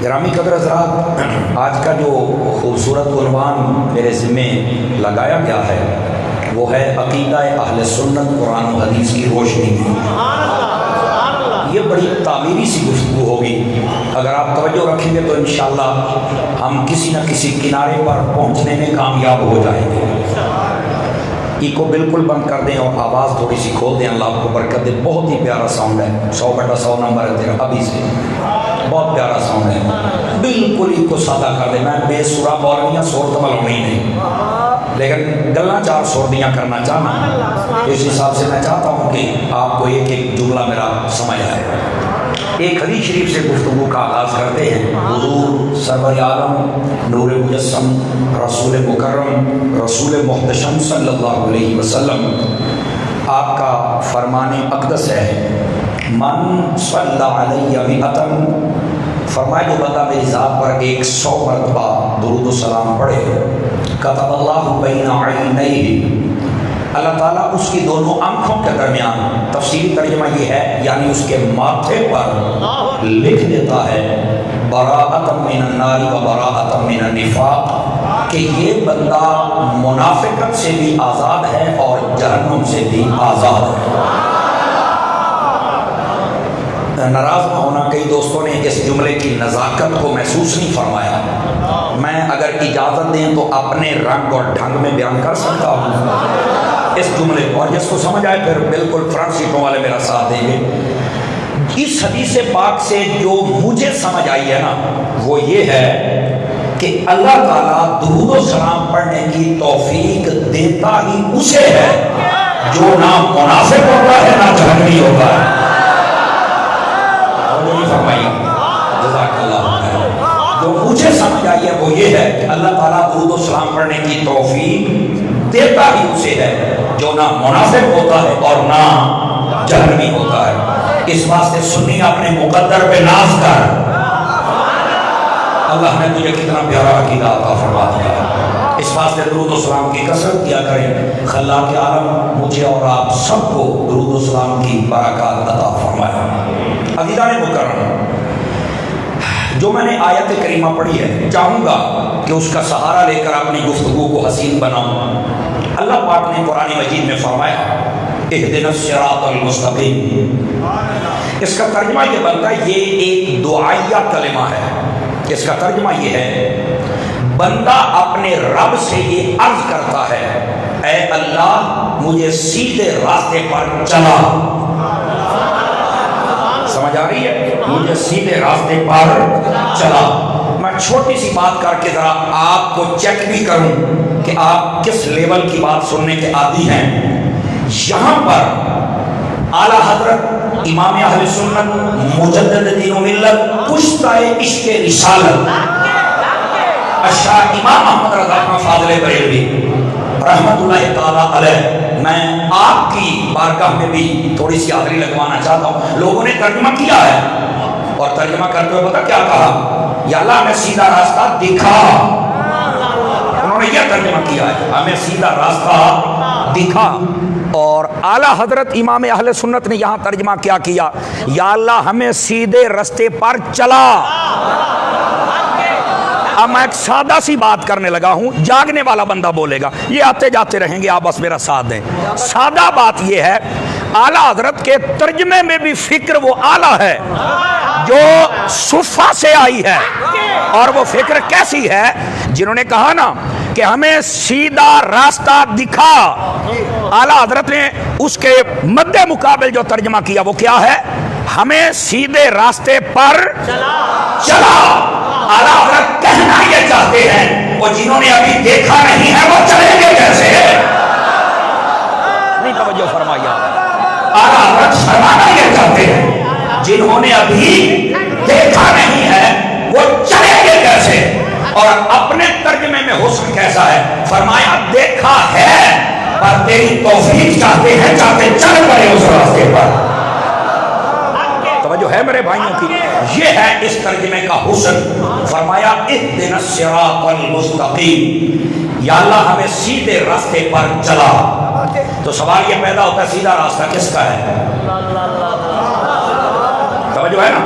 گرامی قدر حضرات، آج کا جو خوبصورت عنوان میرے ذمے لگایا گیا ہے وہ ہے عقیدہ اہل سنت قرآن و حدیث کی روشنی میں۔ یہ بڑی تعمیری سی گفتگو ہوگی، اگر آپ توجہ رکھیں گے تو انشاءاللہ ہم کسی نہ کسی کنارے پر پہنچنے میں کامیاب ہو جائیں گے۔ ای کو بالکل بند کر دیں اور آواز تھوڑی سی کھول دیں، اللہ آپ کو برکت دے۔ بہت ہی پیارا ساؤنڈ ہے، 100/100 نمبر ہے تیرا ابھی سے، بہت پیارا ساؤنڈ ہے۔ بالکل ای کو سادہ کر دیں، میں بے سورا بولنیاں سور تو ملونی نہیں، لیکن گلنا چار سور دیاں کرنا چاہنا، اس حساب سے میں چاہتا ہوں کہ آپ کو ایک ایک جملہ میرا سمجھ آئے۔ ایک حدیث شریف سے گفتگو کا آغاز کرتے ہیں۔ حضور سرور عالم نور مجسم رسول مکرم رسول محتشم صلی اللہ علیہ وسلم، آپ کا فرمان اقدس ہے، من صلی علیہ مئتن، فرمائے جو بندہ میری ذات پر 100 مرتبہ درود و سلام پڑھے، کتب اللہ بین عینیہ، اللہ تعالیٰ اس کی دونوں آنکھوں کے درمیان، تفسیری ترجمہ یہ ہے یعنی اس کے ماتھے پر لکھ دیتا ہے، براءۃ من النار و براءۃ من النفاق، کہ یہ بندہ منافقت سے بھی آزاد ہے اور جہنم سے بھی آزاد ہے۔ ناراض نہ ہونا، کئی دوستوں نے اس جملے کی نزاکت کو محسوس نہیں فرمایا، میں اگر اجازت دیں تو اپنے رنگ اور ڈھنگ میں بیان کر سکتا ہوں اس جملے کو، اور جس کو سمجھ آئے پھر بالکل فرنٹ سیٹوں والے میرا ساتھ دیں گے۔ اس حدیث پاک سے جو مجھے سمجھ آئی ہے نا وہ یہ ہے کہ اللہ تعالیٰ درود و سلام پڑھنے کی توفیق دیتا ہی اسے ہے جو نہ منافق ہوتا ہے نہ جہنمی ہوتا ہے۔ جزاک اللہ خیر۔ جو مجھے سمجھ آئی ہے وہ یہ ہے کہ اللہ تعالیٰ درود و سلام پڑھنے کی توفیق دیتا ہی اسے ہے جو نہ منافق ہوتا ہے اور نہ جہنمی ہوتا ہے۔ اس واسطے سنی اپنے مقدر پہ ناز کر، اللہ نے تجھے کتنا پیارا عقیدہ عطا فرما دیا ہے۔ اس واسطے درود و سلام کی کثرت کیا کریں۔ خلاق عالم مجھے اور آپ سب کو درود و سلام کی برکات عطا فرمائے۔ عزیزان مکرم، جو میں نے آیت کریمہ پڑھی ہے چاہوں گا کہ اس کا سہارا لے کر اپنی گفتگو کو حسین بناؤں۔ اللہ پاک نے قرآن مجید میں فرمایا اہدنا الصراط المستقیم، اس کا ترجمہ یہ بنتا ہے، یہ ایک دعائیہ کلمہ ہے۔ اس کا ترجمہ یہ ہے، بندہ اپنے رب سے یہ عرض کرتا ہے، اے اللہ مجھے سیدھے راستے پر چلا۔ سمجھ آ رہی ہے؟ مجھے سیدھے راستے پر چلا۔ میں چھوٹی سی بات کر کے ذرا آپ کو چیک بھی کروں کہ آپ کس لیول کی بات سننے کے عادی ہیں۔ یہاں پر اعلیٰ حضرت امام اہل سنت مجدد دین و ملت پشتہ عشق رسالت اشاہ امام احمد رضا خان فاضل بریلوی رحمت اللہ تعالیٰ علیہ، میں آپ کی بارگاہ میں بھی تھوڑی سی حاضری لگوانا چاہتا ہوں۔ لوگوں نے ترجمہ کیا ہے اور ترجمہ کرتے ہوئے پتہ کیا کہا، یا اللہ ہمیں سیدھا راستہ دکھا۔ انہوں نے یہ ترجمہ کیا ہے، ہمیں سیدھا راستہ دکھا۔ اور اعلیٰ حضرت امام اہل سنت نے یہاں ترجمہ کیا کیا، یا اللہ ہمیں سیدھے راستے پر چلا۔ اب میں ایک سادہ سی بات کرنے لگا ہوں، جاگنے والا بندہ بولے گا، یہ آتے جاتے رہیں گے، آپ بس میرا ساتھ دیں۔ سادہ بات یہ ہے، اعلیٰ حضرت کے ترجمے میں بھی فکر وہ اعلیٰ ہے جو صفہ سے آئی ہے، اور وہ فکر کیسی ہے، جنہوں نے کہا نا کہ ہمیں سیدھا راستہ دکھا، اعلیٰ حضرت نے اس کے مد مقابل جو ترجمہ کیا وہ کیا ہے، ہمیں سیدھے راستے پر چلا۔ اعلیٰ حضرت کہنا یہ چاہتے ہیں وہ جنہوں نے ابھی دیکھا نہیں ہے وہ چلیں گے کیسے؟ نہیں توجہ فرمایا۔ اعلیٰ حضرت فرمانا یہ چاہتے ہیں جنہوں نے ابھی دیکھا نہیں ہے وہ چلیں گے کیسے؟ اور اپنے ترجمے میں حسن کیسا ہے، فرمایا دیکھا ہے پر تیری توفیق چاہتے ہیں، چاہتے چل پڑے اس راستے پر۔ توجہ ہے میرے بھائیوں کی، یہ ہے اس ترجمے کا حسن۔ فرمایا اہدنا الصراط المستقیم، یا اللہ ہمیں سیدھے راستے پر چلا۔ تو سوال یہ پیدا ہوتا ہے سیدھا راستہ کس کا ہے؟ توجہ ہے نا،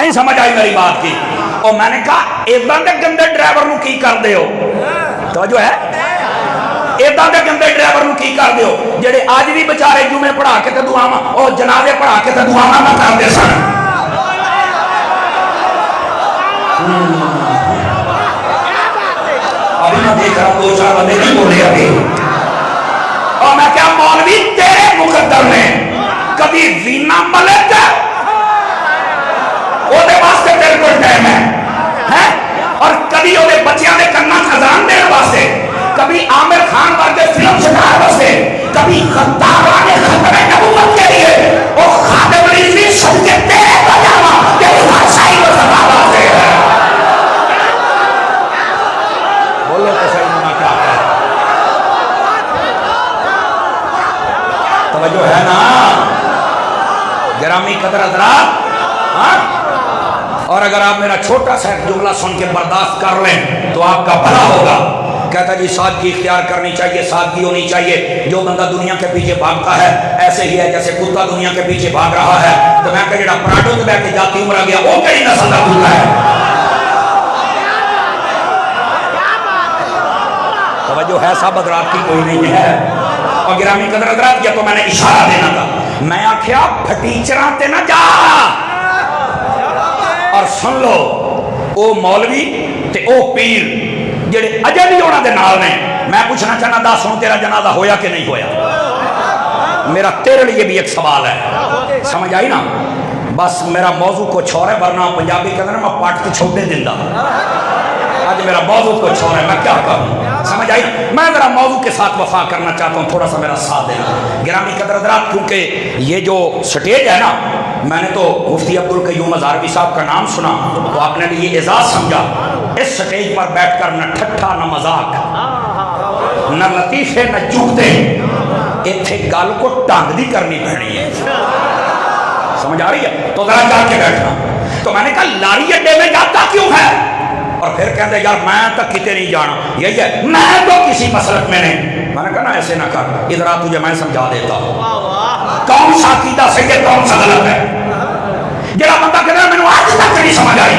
نہیں سمجھ آئی میری بات کی؟ اور میں نے کہا ایداں دے گندے ڈرائیور نو کی کر دے ہو؟ توجہ ہے؟ ایداں دے گندے ڈرائیور نو کی کر دے ہو جڑے آج بھی بچارے جمعے پڑھا کے تے دعاواں اور جنازے پڑھا کے تے دعاواں نہ کر دے سن. ابھی میں دیکھ رہا دو چار بندے نہیں بولے ابھی. اور میں کیا مولوی تیرے مقدر نے کبھی وینا ملک وہ دے واسطے تیرے کو ٹائم ہے اور کبھی وہ دے بچیاں دے کناں خزان دے واسطے کبھی عامر خان ورگے فلم سٹار واسطے کبھی خطابان ختم نبوت کے لیے وہ خادم ریزی صدقے تیرے کو جاوا تیری بادشاہی کو سبابہ سے ہے. بولو تو صحیح ہونا کیا ہے؟ توجہ ہے نا گرامی قدر حضرات؟ اور اگر آپ میرا چھوٹا سا جملہ سن کے برداشت کر لیں تو آپ کا بھلا ہوگا. کہتا جی سادگی اختیار کرنی چاہیے، سادگی ہونی چاہیے. جو بندہ دنیا کے پیچھے بھاگتا ہے ایسے ہی ہے جیسے کتا دنیا کے پیچھے بھاگ رہا ہے. تو میں کہ جڑا پراٹھوں سے بیٹھ کے جاتی عمر گیا وہ کئی نسل کا کتا ہے. توجہ ہے صاحب حضرات کی کوئی نہیں ہے؟ اور گرامی قدر حضرات کیا تو میں نے اشارہ دینا تھا. میں آکھیا پھٹیچراں تے نہ جا اور سن لو او مولوی تے او پیر جڑے اجے بھی انہاں دے نال نے. میں پوچھنا چاہنا دس ہوں تیرا جنازہ ہویا کہ نہیں ہویا؟ میرا تیرے لیے بھی ایک سوال ہے. سمجھ آئی نا؟ بس میرا موضوع کو چھوڑے ورنہ پنجابی کہتے ہیں میں پاٹ کے چھوٹے دندا. آج میرا موضوع کو چھوڑے میں کیا کروں؟ سمجھ آئی؟ میں ذرا موضوع کے ساتھ وفا کرنا چاہتا ہوں، تھوڑا سا میرا ساتھ دینا. گرامی قدر حضرات کیونکہ یہ جو سٹیج ہے نا میں نے تو مفتی عبدالقیوم ہزاروی صاحب کا نام سنا تو آپ نے بھی یہ اعزاز سمجھا. اس سٹیج پر بیٹھ کر نہ ٹھٹھا نہ مذاق نہ لطیفے نہ چوکتے اتھے گل کو ٹانگ دی کرنی پڑنی ہے. سمجھ آ رہی ہے؟ تو ذرا جا کے بیٹھنا. تو میں نے کہا لاری اڈے میں جاتا کیوں ہے؟ اور پھر کہتے یار میں تک کتے نہیں جانا. یہی ہے میں تو کسی مسلک میں نہیں. میں نے کہا نا ایسے نہ کر ادھر تجھے میں سمجھا دیتا ہوں کون سا عقیدہ صحیح ہے کون سا غلط ہے. جڑا بندہ کہتا ہے میں نے آج تک نہیں سمجھ آئی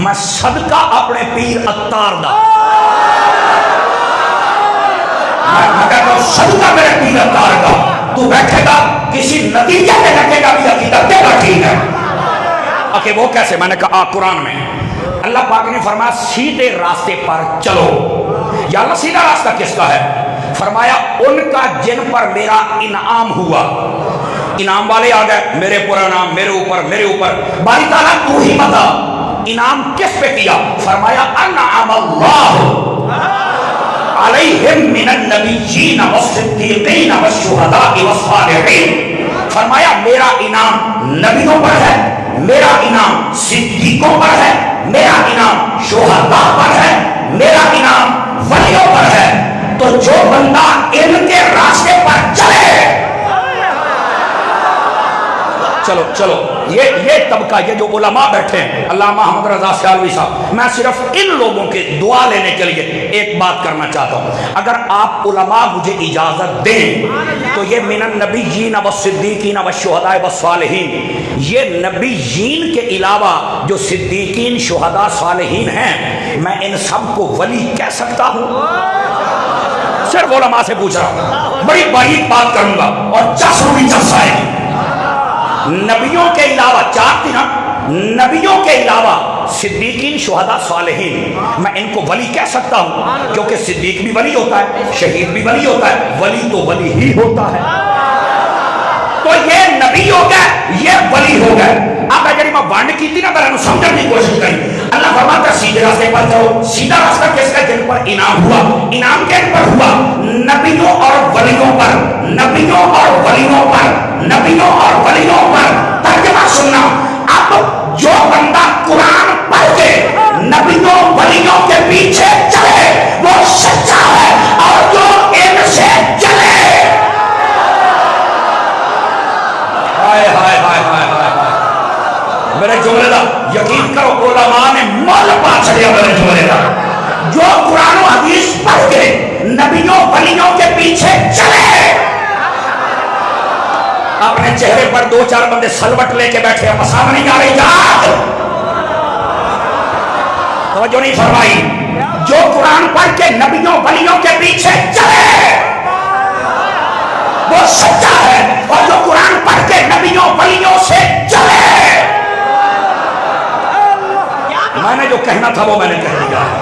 میں صدقہ اپنے پیر اتار دا میں کہتا ہوں صدقہ میرے پیر اتار دا تو بیٹھے گا کسی نتیجہ میں لگے گا بھی عقیدہ تیرا ٹھیک ہے. کہ وہ کیسے؟ میں نے کہا قرآن میں اللہ پاک نے فرمایا سیدھے راستے پر چلو. یا اللہ سیدھا راستہ کس کا ہے؟ فرمایا ان کا جن پر میرا انعام ہوا. انعام والے آ گئے میرے پر انعام میرے اوپر باری تعالیٰ تو ہی بتا انعام کس پہ کیا؟ فرمایا انعام اللہ علیہم من النبیین والصدیقین والشہداء والصالحین. فرمایا میرا انعام نبیوں پر ہے، میرا انعام صدیقوں پر ہے، میرا انعام شہداء پر ہے، میرا انعام ولیوں پر ہے. تو جو بندہ ان کے راستے پر چلے چلو یہ طبقہ یہ جو علماء بیٹھے ہیں علامہ محمد رضا سیالوی صاحب میں صرف ان لوگوں کے دعا لینے کے لیے ایک بات کرنا چاہتا ہوں. اگر آپ علماء مجھے اجازت دیں تو یہ من النبیین والصدیقین والشہداء والصالحین یہ نبیین کے علاوہ جو صدیقین شہداء صالحین ہیں میں ان سب کو ولی کہہ سکتا ہوں؟ صرف علماء سے پوچھ رہا ہوں. بڑی باریک بات کروں گا اور چسوی چسائے نبیوں کے علاوہ چار تھی نا نبیوں کے علاوہ صدیقین شہداء صالحین میں ان کو ولی کہہ سکتا ہوں کیونکہ صدیق بھی ولی ہوتا ہے، شہید بھی ولی ہوتا ہے، ولی تو ولی ہی ہوتا ہے. تو یہ نبی ہو گئے یہ ولی ہو گئے. اب اگر میں وانڈ کی تھی نا میں نے سمجھنے کی کوشش کری. اللہ فرماتا سیدھے راستے پر جاؤ. سیدھا راستہ کس کا؟ جن پر انعام ہوا. انعام کن پر ہوا؟ نبیوں اور ولیوں پر. نبیوں اور ولیوں پر. نبیوں اور ولیوں پر. ترجمہ سننا. اب جو بندہ قرآن پڑھ کے نبیوں ولیوں کے پیچھے چلے وہ سچا ہے اور جو ان سے چلے ہائے ہائے ہائے ہائے ہائے میرے جملے دا یقین کرو علماء نے مول پا چھڑیا میرے جملے دا. جو قرآن و حدیث پڑھ کے نبیوں ولیوں کے پیچھے چلے اپنے چہرے پر دو چار بندے سلوٹ لے کے بیٹھے ہیں، مساو نہیں جا رہی جا، توجہ نہیں فرمائی۔ جو قرآن پڑھ کے نبیوں ولیوں کے پیچھے چلے وہ سچا ہے، اور جو قرآن پڑھ کے نبیوں ولیوں سے چلے، میں نے جو کہنا تھا وہ میں نے کہہ دیا۔